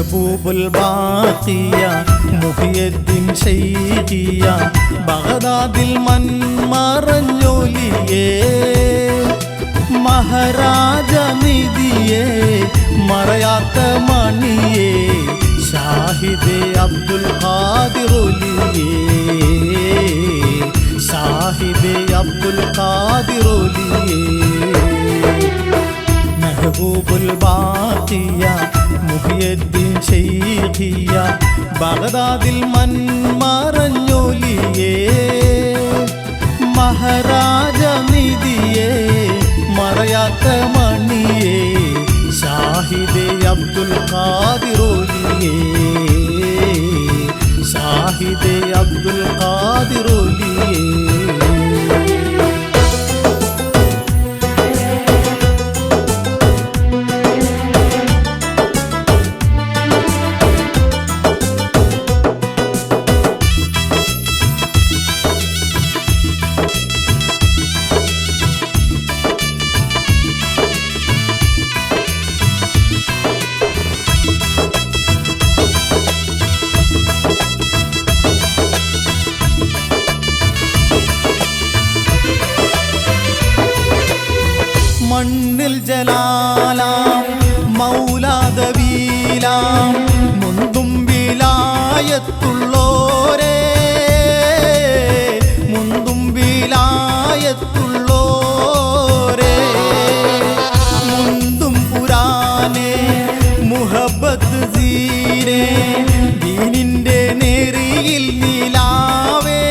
മെഹബൂബുൽ ബാഖിയ മുഹിയുദ്ദീൻ ശൈഖിയ ബഗ്ദാദിൽ മൺമറഞ്ഞൊലിയേ മഹാരാജ നിധിയേ മറയാത്ത മണിയേ ഷാഹിദേ അബ്ദുൽ ഖാദിറൊലിയേ ഷാഹിദേ അബ്ദുൽ ഖാദിറൊലിയേ മെഹബൂബുൽ ബാഖിയ മുഹിയുദ്ദീൻ ശൈഖിയ ബഗ്ദാദിൽ മൺമറഞ്ഞൊലിയേ മഹാരാജ നിധിയേ മറയാത്ത മണിയേ ഷാഹിദേ അബ്ദുൽ ഖാദിറൊലിയേ ഷാഹിദേ അബ്ദുൽ ഖാദിറൊലിയേ മണ്ണിൽ ജലാലാം മൗലാദവീലാം മുന്തും വിലായത്തുള്ളോരേ മുന്തും വിലായത്തുള്ളോരേ മുന്തും പുരാനേ മുഹബത്ത് സീരേ ദീനിന്റെ നേരിയിൽ നീലാവേ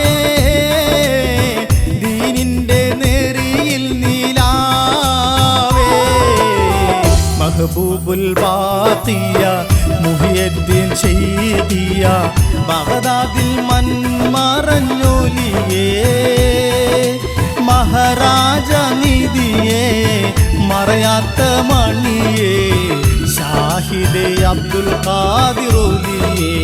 ദീനിന്റെ നേരിയിൽ മെഹബൂബുൽ ബാഖിയ മുഹിയുദ്ദീൻ ശൈഖിയ ബഗ്ദാദിൽ മൺമറഞ്ഞൊലിയേ മഹാരാജ നിധിയേ മറയാത്ത മണിയേ ഷാഹിദേ അബ്ദുൽ ഖാദിറൊലിയേ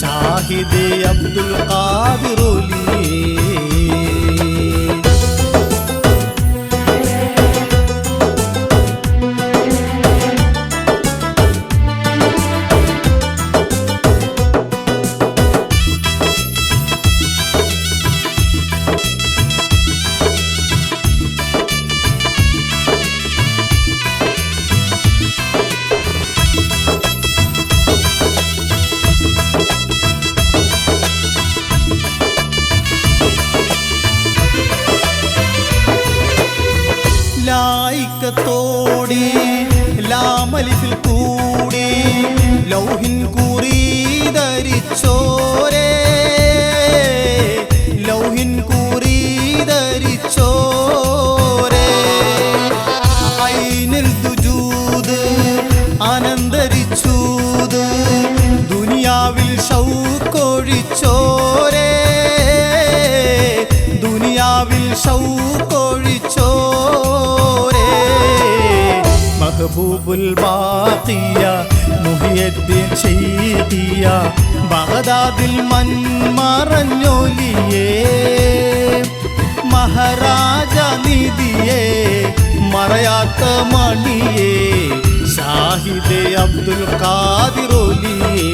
ഷാഹിദേ അബ്ദുൽ ഖാദിറൊലിയേ ലായിക്കത്തോടി ലാമലിഫിൽ കൂടി ലൗഹിൻ കൂറിധരിച്ചോരേ ലൗഹിൻ കൂറിധരിച്ചോരേ ഐനിൽ ദുജൂദ് അനന്തരിച്ചൂത് ദുനിയാവിൽ ഷൗക്കൊഴിച്ചോരേ ദുനിയാവിൽ ഷൗക്കൊഴിച്ചോരേ മെഹബൂബുൽ ബാഖിയ മുഹിയുദ്ദീൻ ശൈഖിയ ബഗ്ദാദിൽ മൺമറഞ്ഞൊലിയേ മഹാരാജ നിധിയേ മറയാത്ത മണിയേ ഷാഹിദേ അബ്ദുൽ ഖാദിറൊലിയേ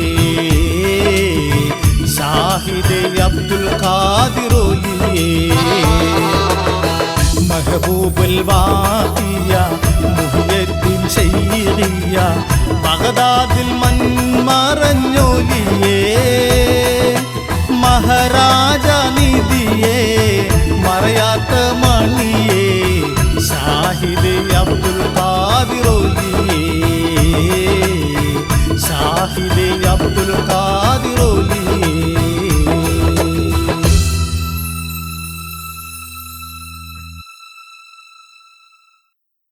ഷാഹിദേ അബ്ദുൽ ഖാദിറൊലിയേ മെഹബൂബുൽ ബാഖിയ മുഹിയുദ്ദീൻ ശൈഖിയ ബഗ്ദാദിൽ മൺമറഞ്ഞൊലിയേ മഹാരാജ നിധിയേ മറയാത്ത മണിയേ ഷാഹിദേ അബ്ദുൽ ഖാദിറൊലിയേ ഷാഹിദേ അബ്ദുൽ ഖാദിറൊലിയേ